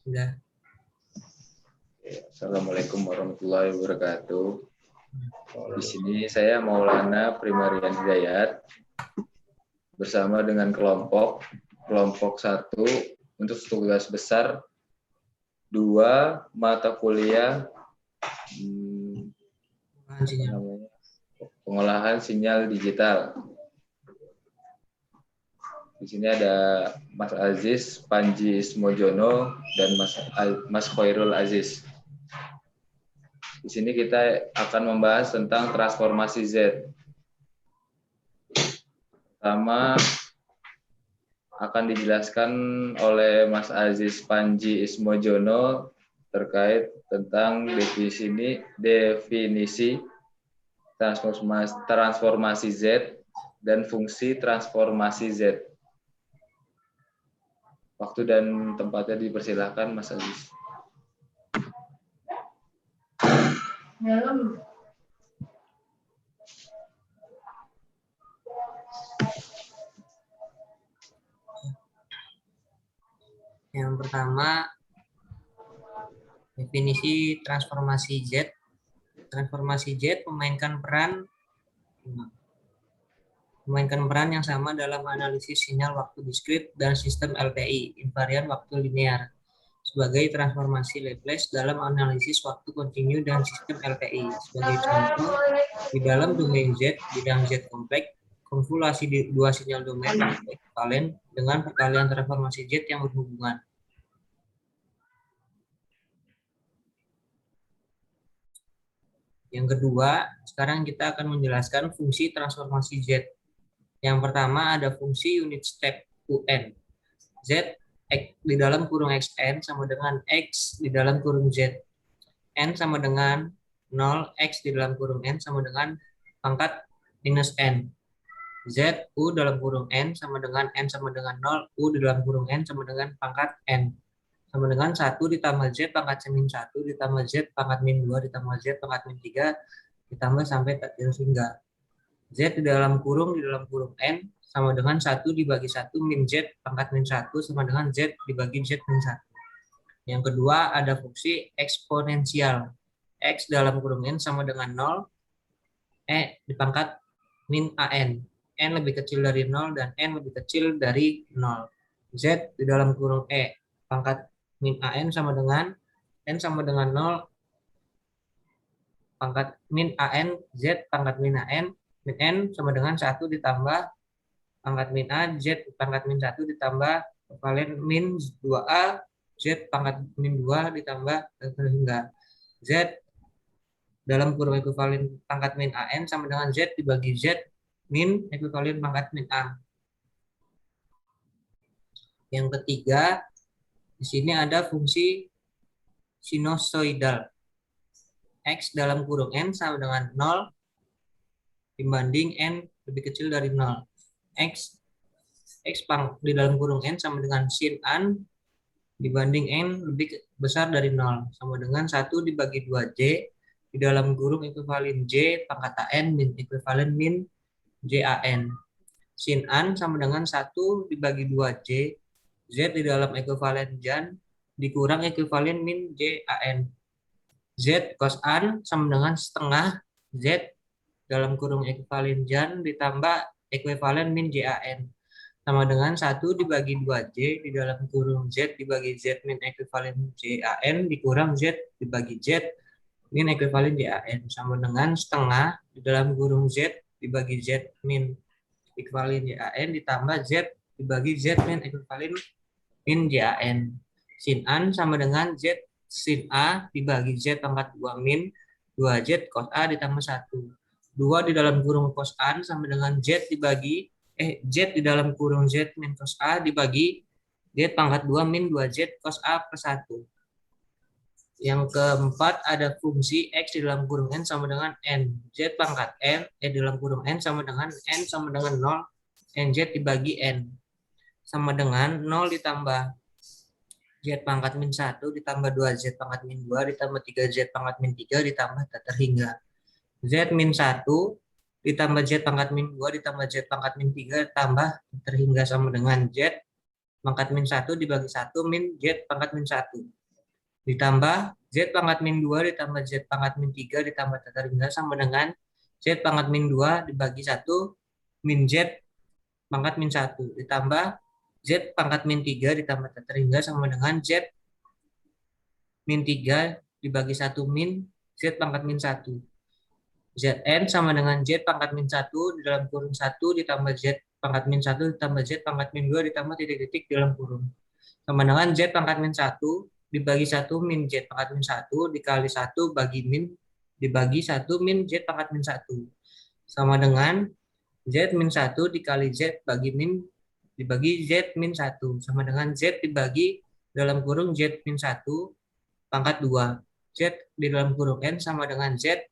Sudah. Assalamualaikum warahmatullahi wabarakatuh. Di sini saya Maulana Primarian Hidayat bersama dengan kelompok 1 untuk tugas besar 2 mata kuliah pengolahan sinyal digital. Di sini ada Mas Aziz Panji Ismojono dan Mas Khairul Aziz. Di sini kita akan membahas tentang transformasi Z. Pertama akan dijelaskan oleh Mas Aziz Panji Ismojono terkait tentang definisi transformasi Z dan fungsi transformasi Z. Waktu dan tempatnya dipersilahkan, Mas Aziz. Yang pertama, definisi transformasi Z. Transformasi Z memainkan peran yang sama dalam analisis sinyal waktu diskrit dan sistem LTI, invarian waktu linear, sebagai transformasi Laplace dalam analisis waktu kontinu dan sistem LTI. Sebagai contoh, di dalam domain Z, bidang Z kompleks, konvolasi di dua sinyal domain ekivalen dengan perkalian transformasi Z yang berhubungan. Yang kedua, sekarang kita akan menjelaskan fungsi transformasi Z. Yang pertama ada fungsi unit step UN. Z X di dalam kurung XN sama dengan X di dalam kurung Z. N sama dengan 0, X di dalam kurung N sama dengan pangkat minus N. Z U dalam kurung N sama dengan N sama dengan 0, U di dalam kurung N sama dengan pangkat N. Sama dengan 1 ditambah Z pangkat min 1 ditambah Z pangkat min 2 ditambah Z pangkat min 3 ditambah sampai hingga. Z di dalam kurung N sama dengan 1 dibagi 1 min Z pangkat min 1 sama dengan Z dibagi Z min 1. Yang kedua ada fungsi eksponensial. X dalam kurung N sama dengan 0, E dipangkat min AN. N lebih kecil dari 0 dan N lebih kecil dari 0. Z di dalam kurung E pangkat min AN sama dengan N sama dengan 0 pangkat min AN Z pangkat min AN min N sama dengan 1 ditambah pangkat min A, Z pangkat min 1 ditambah ekivalen min 2A, Z pangkat min 2 ditambah hingga. Z dalam kurung ekivalen pangkat min AN sama dengan Z dibagi Z min ekivalen pangkat min A. Yang ketiga, di sini ada fungsi sinusoidal. X dalam kurung N sama dengan 0 dibanding N lebih kecil dari 0. X di dalam kurung N sama dengan sin An dibanding N lebih besar dari 0. Sama dengan 1 dibagi 2J di dalam kurung ekivalen J pangkat AN min ekivalen min JAN. Sin An sama dengan 1 dibagi 2J Z di dalam ekivalen Jan dikurang ekivalen min JAN. Z cos An sama dengan setengah Z dalam kurung ekivalen Jan ditambah ekivalen min JAN sama dengan 1 dibagi 2J di dalam kurung Z dibagi Z min ekivalen JAN dikurang Z dibagi Z min ekivalen JAN sama dengan setengah di dalam kurung Z dibagi Z min ekivalen JAN ditambah Z dibagi Z min ekivalen min JAN. Sin An sama dengan Z sin A dibagi Z pangkat 2 min 2Z cos A ditambah 1. 2 di dalam kurung cos A sama dengan Z dibagi Z di dalam kurung Z min cos A dibagi Z pangkat 2 min 2Z cos A plus 1. Yang keempat ada fungsi X di dalam kurung N sama dengan N. Z pangkat N di dalam kurung N sama dengan N sama dengan 0 NZ dibagi N. Sama dengan 0 ditambah Z pangkat min 1 ditambah 2Z pangkat min 2 ditambah 3Z pangkat min 3 ditambah terhingga. Z min 1 ditambah Z pangkat min 2 ditambah Z pangkat min 3 tambah terhingga sama dengan Z pangkat min 1 dibagi 1 min Z pangkat min 1. Ditambah Z pangkat min 2 ditambah Z pangkat min 3 ditambah tata ringkas sama dengan Z pangkat min 2 dibagi 1 min Z pangkat min 1. Ditambah Z pangkat min 3 ditambah tata ringkas sama dengan Z min 3 dibagi 1 min Z pangkat min 1. Zn sama dengan Z pangkat min 1 di dalam kurung 1 ditambah Z pangkat min 1 ditambah Z pangkat min 2 ditambah titik-titik di dalam kurung. Sama dengan Z pangkat min 1 dibagi 1 min Z pangkat min 1 dikali 1 bagi min dibagi 1 min Z pangkat min 1. Sama dengan Z min 1 dikali Z bagi min dibagi Z min 1. Sama dengan Z dibagi dalam kurung Z min 1 pangkat 2. Z di dalam kurung N sama dengan Z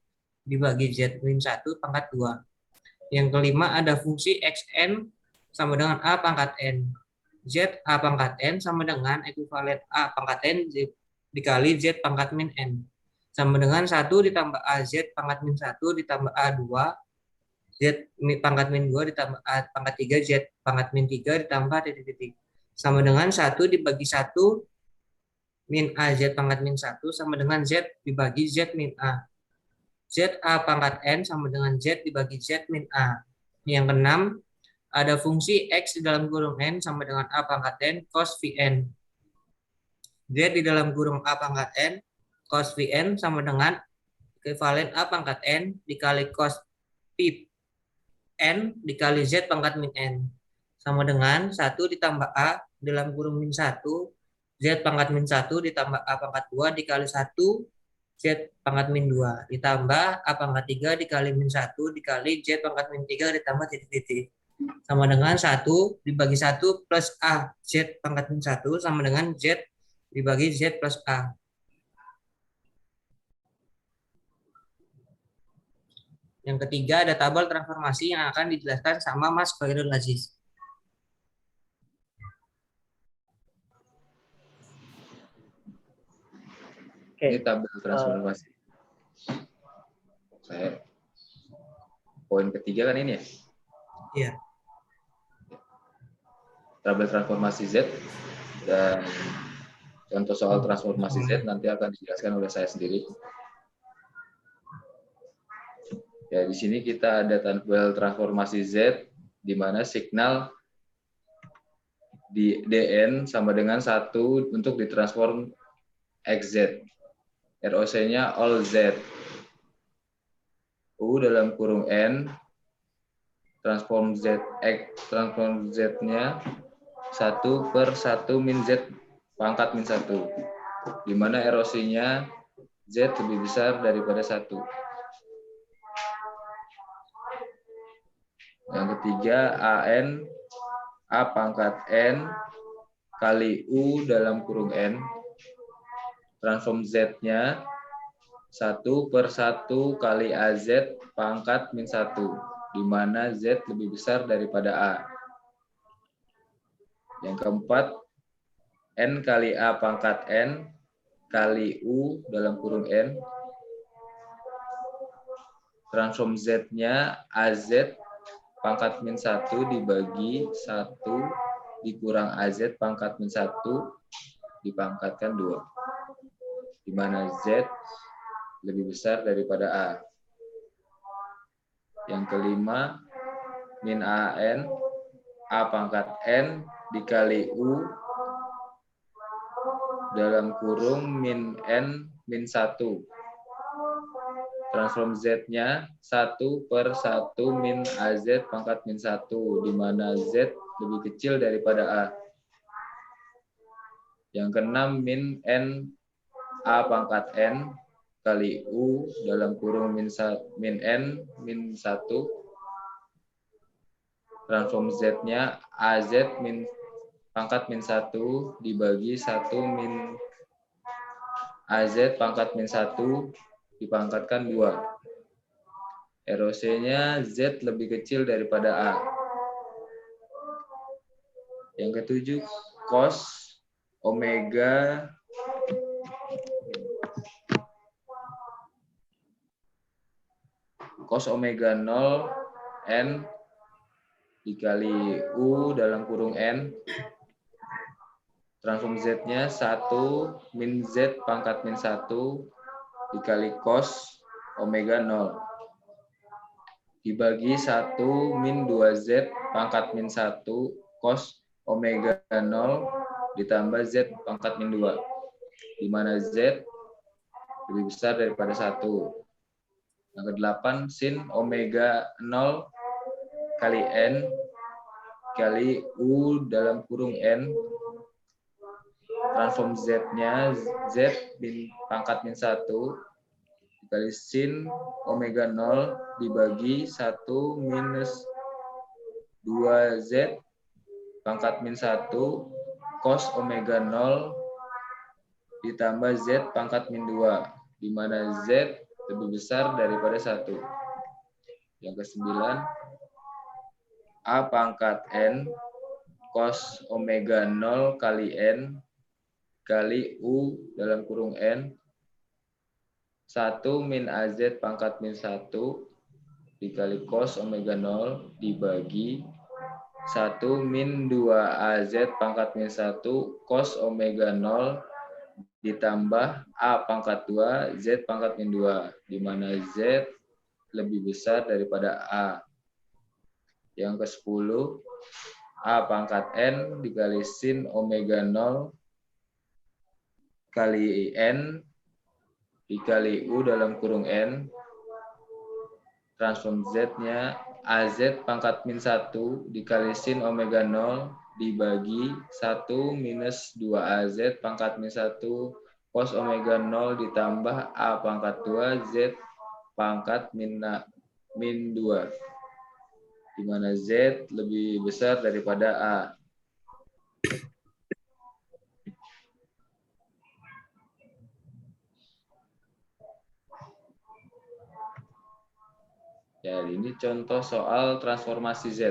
dibagi Z min 1 pangkat 2. Yang kelima ada fungsi Xn sama dengan A pangkat N. Z A pangkat N sama dengan ekuivalen A pangkat N dikali Z pangkat min N. Sama dengan 1 ditambah AZ pangkat min 1 ditambah A2 Z pangkat min 2 ditambah A pangkat 3 Z pangkat min 3 ditambah titik-titik. Sama dengan 1 dibagi 1 min AZ pangkat min 1 sama dengan Z dibagi Z min A. Z A pangkat N sama dengan Z dibagi Z min A. Yang keenam, ada fungsi X di dalam kurung N sama dengan A pangkat N cos Vn. Z di dalam kurung A pangkat N cos Vn sama dengan ekuivalen A pangkat N dikali cos P N dikali Z pangkat min N. Sama dengan 1 ditambah A dalam kurung min 1 Z pangkat min 1 ditambah A pangkat 2 dikali 1 Z pangkat min 2 ditambah A pangkat 3 dikali min 1 dikali Z pangkat min 3 ditambah titik-titik. Sama dengan 1 dibagi 1 plus A Z pangkat min 1 sama dengan Z dibagi Z plus A. Yang ketiga ada tabel transformasi yang akan dijelaskan sama Mas Khairul Aziz. Ini tabel transformasi. Saya poin ketiga kan ini ya? Iya. Tabel transformasi Z dan contoh soal transformasi Z nanti akan dijelaskan oleh saya sendiri. Ya, di sini kita ada tabel transformasi Z di mana signal di DN sama dengan 1 untuk ditransform XZ. ROC-nya all Z. U dalam kurung N transform Z-nya 1 per 1 min Z pangkat min 1. Di mana ROC-nya Z lebih besar daripada 1. Yang ketiga AN A pangkat N kali U dalam kurung N transform Z-nya 1 per 1 kali AZ pangkat min 1, di mana Z lebih besar daripada A. Yang keempat, N kali A pangkat N kali U dalam kurung N, transform Z-nya AZ pangkat min 1 dibagi 1 dikurang AZ pangkat min 1 dipangkatkan 2. Di mana Z lebih besar daripada A. Yang kelima, min AN, A pangkat N dikali U dalam kurung min N min 1. Transform Z-nya 1 per 1 min AZ pangkat min 1, di mana Z lebih kecil daripada A. Yang keenam, min N A pangkat N kali U dalam kurung min N min 1. Transform Z-nya AZ min pangkat min 1 dibagi 1 min AZ pangkat min 1 dipangkatkan 2. ROC-nya Z lebih kecil daripada A. Yang ketujuh, cos omega cos omega 0 N dikali U dalam kurung N transform Z-nya 1 min Z pangkat min 1 dikali cos omega 0. Dibagi 1 min 2Z pangkat min 1 cos omega 0 ditambah Z pangkat min 2. Di mana Z lebih besar daripada 1. Yang ke-8, sin omega 0 kali N kali U dalam kurung N. Transform Z-nya Z min pangkat min 1 dikali sin omega 0 dibagi 1 minus 2Z pangkat min 1 cos omega 0 ditambah Z pangkat min 2, di mana Z lebih besar daripada 1. Yang ke-9, A pangkat N cos omega 0 kali N kali U dalam kurung N 1 min AZ pangkat min 1 dikali cos omega 0 dibagi 1 min 2 AZ pangkat min 1 cos omega 0 ditambah A pangkat 2 Z pangkat min 2, di mana Z lebih besar daripada A. Yang ke-10, A pangkat N dikali sin omega 0 kali N dikali U dalam kurung N. Transform Z-nya AZ pangkat min 1 dikali sin omega 0 dibagi 1 minus 2 AZ pangkat min 1 cos omega 0 ditambah A pangkat 2 Z pangkat min 2, di mana Z lebih besar daripada A. Ya, ini contoh soal transformasi Z.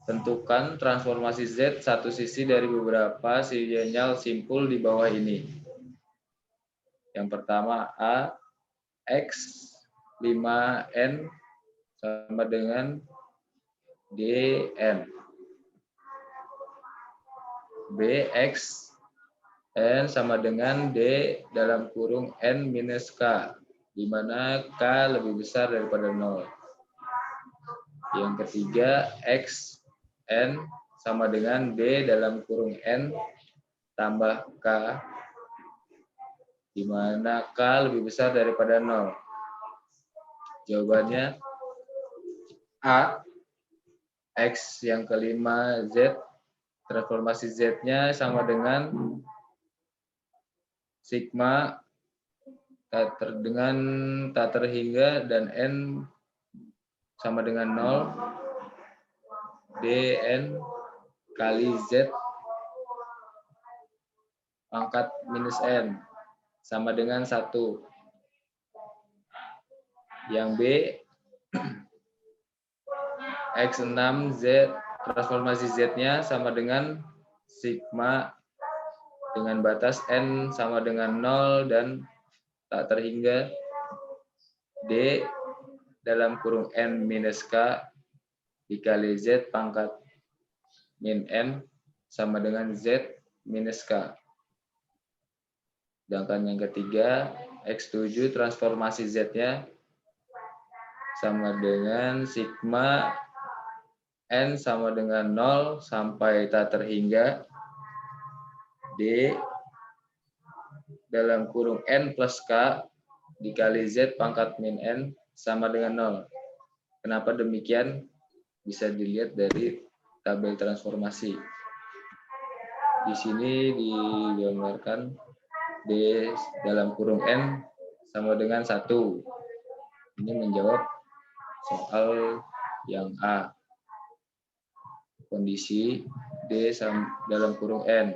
Tentukan transformasi Z satu sisi dari beberapa sinyal simpul di bawah ini. Yang pertama A, X 5N sama dengan DN. B, X N sama dengan D dalam kurung N minus K, di mana K lebih besar daripada 0. Yang ketiga, X N sama dengan D dalam kurung N tambah K, di mana K lebih besar daripada 0. Jawabannya A, X yang kelima Z, transformasi Z-nya sama dengan sigma tak terhingga dan N sama dengan 0, DN kali Z pangkat minus N sama dengan 1. Yang B, X6Z, transformasi Z-nya sama dengan sigma dengan batas N sama dengan 0 dan tak terhingga D dalam kurung N minus K dikali Z pangkat min N sama dengan Z minus K. Sedangkan yang ketiga, X7 transformasi Z-nya sama dengan sigma N sama dengan 0 sampai tak terhingga D dalam kurung N plus K dikali Z pangkat min N sama dengan 0. Kenapa demikian? Bisa dilihat dari tabel transformasi. Di sini digambarkan D dalam kurung N sama dengan 1. Ini menjawab soal yang A. Kondisi D dalam kurung N.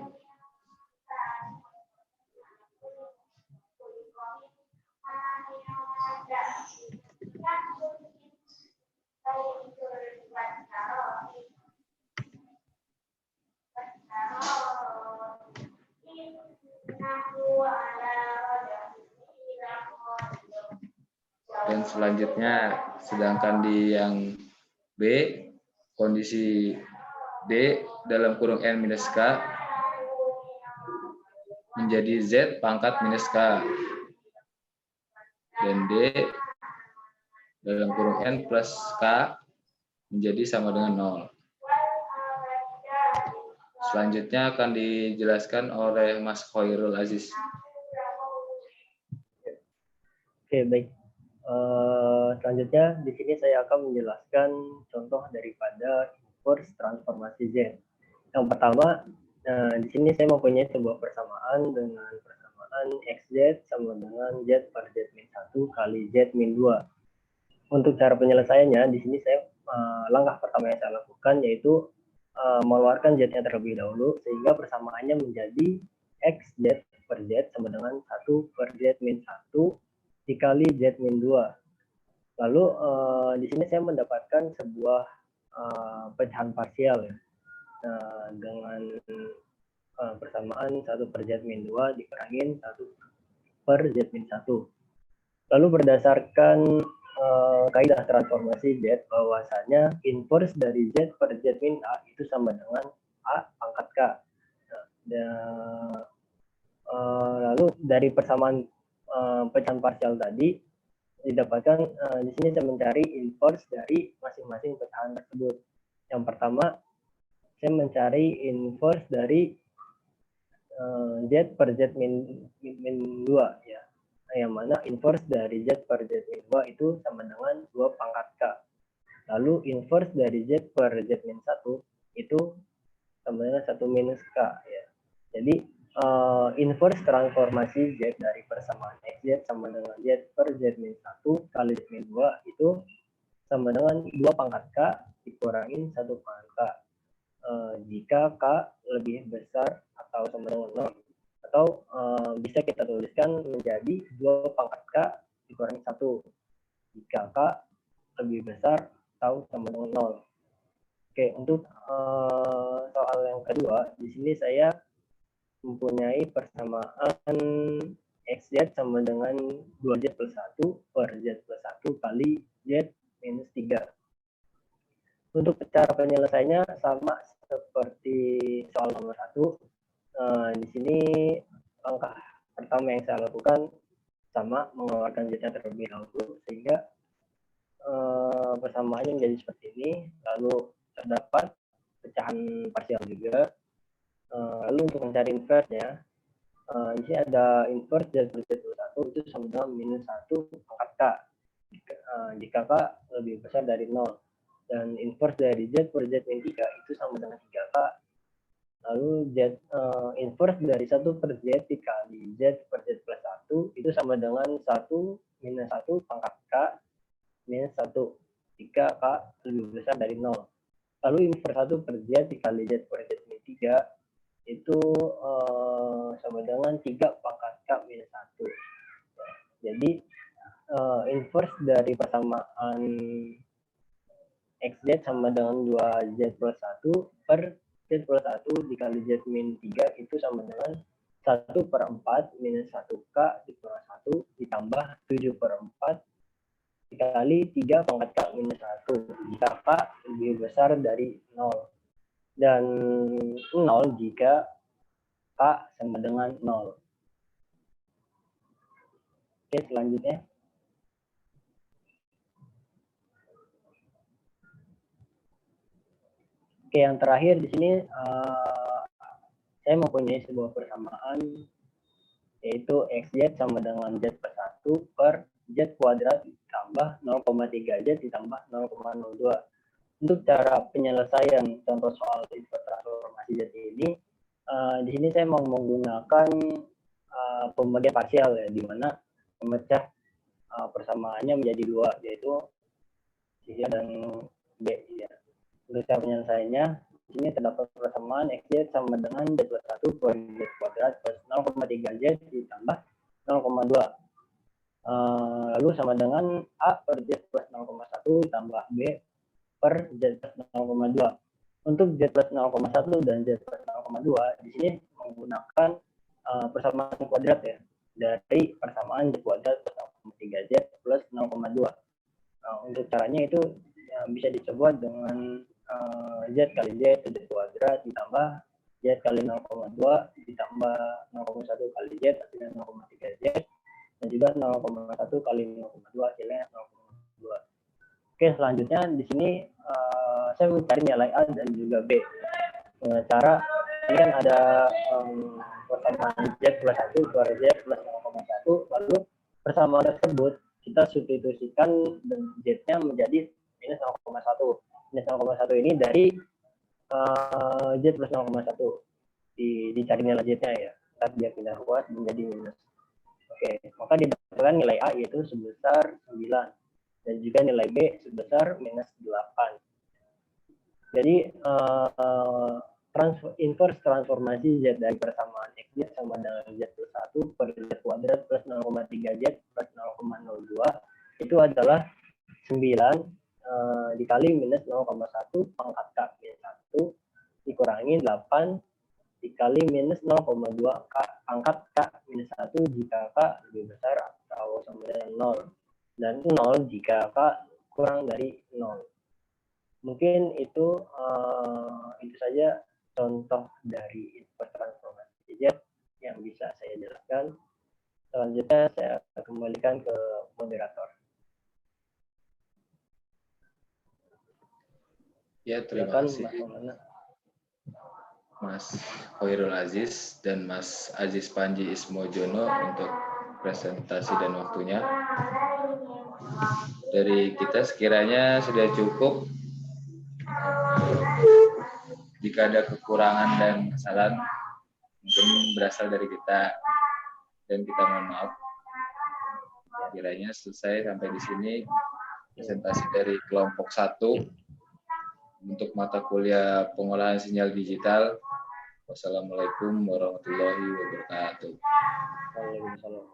Dan selanjutnya, sedangkan di yang B, kondisi D dalam kurung N minus K menjadi Z pangkat minus K. Dan D dalam kurung N plus K menjadi sama dengan 0. Selanjutnya akan dijelaskan oleh Mas Khairul Aziz. Oke, baik. Selanjutnya di sini saya akan menjelaskan contoh daripada inverse transformasi Z. Yang pertama, di sini saya mempunyai sebuah persamaan dengan persamaan XZ sama dengan Z per Z min 1 kali Z min 2. Untuk cara penyelesaiannya, di sini saya langkah pertama yang saya lakukan yaitu mengeluarkan Z-nya terlebih dahulu, sehingga persamaannya menjadi XZ per Z sama dengan 1 per Z min 1 dikali Z min 2. Lalu di sini saya mendapatkan sebuah pecahan parsial ya. Dengan persamaan 1 per Z min 2 dikurangin 1 per Z min 1. Lalu berdasarkan kaidah transformasi Z, bahwasanya inverse dari Z per Z min A itu sama dengan A pangkat K. Lalu dari persamaan pecahan parsial tadi didapatkan, di sini saya mencari inverse dari masing-masing pecahan tersebut. Yang pertama, saya mencari inverse dari Z per Z min 2 ya. Yang mana inverse dari Z per Z min 2 itu sama dengan 2 pangkat K. Lalu inverse dari Z per Z min 1 itu sama dengan 1 minus K ya. Jadi inverse transformasi Z dari persamaan XZ sama dengan Z per Z min 1 kali Z min 2 itu sama dengan 2 pangkat K dikurangin 1 pangkat K. Jika K lebih besar atau sama dengan 0. Atau bisa kita tuliskan menjadi 2 pangkat K dikurangi 1 jika K lebih besar atau sama dengan 0. Oke, untuk soal yang kedua, di sini saya mempunyai persamaan XZ sama dengan 2Z plus 1 per Z plus 1 kali Z minus 3. Untuk cara penyelesaiannya sama seperti soal nomor 1. Di sini langkah pertama yang saya lakukan sama mengeluarkan Z-nya terlebih dahulu, sehingga persamaannya menjadi seperti ini. Lalu terdapat pecahan parsial juga. Lalu untuk mencari inverse-nya, di sini ada inverse Z plus Z plus 1 itu sama dengan minus 1 pangkat K jika K lebih besar dari 0. Dan inverse dari Z per Z min 3 itu sama dengan 3K. Lalu Z inverse dari 1 per Z dikali Z per Z plus 1 itu sama dengan 1 minus 1 pangkat K minus 1 jika K lebih besar dari 0. Lalu inverse 1 per Z dikali Z per Z min 3 itu sama dengan 3 pangkat K minus 1. Jadi inverse dari persamaan XZ sama dengan 2Z plus 1 per Z plus 1 dikali Z min 3 itu sama dengan 1 per 4 minus 1K dikurang 1 ditambah 7 per 4 dikali 3 pangkat K minus 1 jika K lebih besar dari 0. Dan 0 jika K sama dengan 0. Oke, selanjutnya. Oke, yang terakhir di sini saya mempunyai sebuah persamaan yaitu XZ sama dengan Z per 1 per Z kuadrat ditambah 0,3Z ditambah 0,02. Untuk cara penyelesaian contoh soal inverse transformasi Z ini, di sini saya mau menggunakan pembagian parsial ya, di mana memecah persamaannya menjadi 2, yaitu C dan B ya. Untuk cara penyelesaiannya, di sini terdapat persamaan XZ sama dengan Z plus 1 per Z kuadrat plus 0,3Z ditambah 0,2. Lalu sama dengan A per Z plus 0,1 ditambah B per Z plus 0,2. Untuk Z plus 0,1 dan Z plus 0,2 di sini menggunakan persamaan kuadrat ya, dari persamaan Z kuadrat plus 0,3Z plus 0,2. Untuk caranya itu ya, bisa dicoba dengan Z kali Z kuadrat ditambah Z kali 0,2 ditambah tambah 0,1 kali Z hasilnya 0,3 Z, dan juga 0,1 kali 0,2 hasilnya 0,2. Oke, selanjutnya di sini saya mencari nilai A dan juga B. Dengan cara ini kan ada persamaan Z plus 1 keluar Z plus 0,1, lalu persamaan tersebut kita substitusikan Z-nya menjadi minus 0,1. Minus 0,1 ini dari Z plus 0,1. Dicari nilai Z-nya ya. Saat dia pindah ruas menjadi minus. Oke, maka didapatkan nilai A yaitu sebesar 9 dan juga nilai B sebesar minus 8. Jadi inverse transformasi Z dari persamaan XZ sama dengan Z plus 1 per Z kuadrat plus 0,3 Z plus 0,02 itu adalah 9 dikali minus 0,1 pangkat K minus 1 dikurangi 8 dikali minus 0,2 pangkat K minus 1 jika K lebih besar atau sama dengan 0 dan 0 jika K kurang dari 0. Mungkin itu saja contoh dari inverse transformasi Z yang bisa saya jelaskan. Selanjutnya saya kembalikan ke moderator. Ya, terima kasih Mas Khairul Aziz dan Mas Aziz Panji Ismojono untuk presentasi dan waktunya. Dari kita sekiranya sudah cukup. Jika ada kekurangan dan kesalahan mungkin berasal dari kita dan kita mohon maaf. Kiranya selesai sampai di sini presentasi dari kelompok 1 untuk mata kuliah pengolahan sinyal digital. Wassalamualaikum warahmatullahi wabarakatuh. Waalaikumsalam.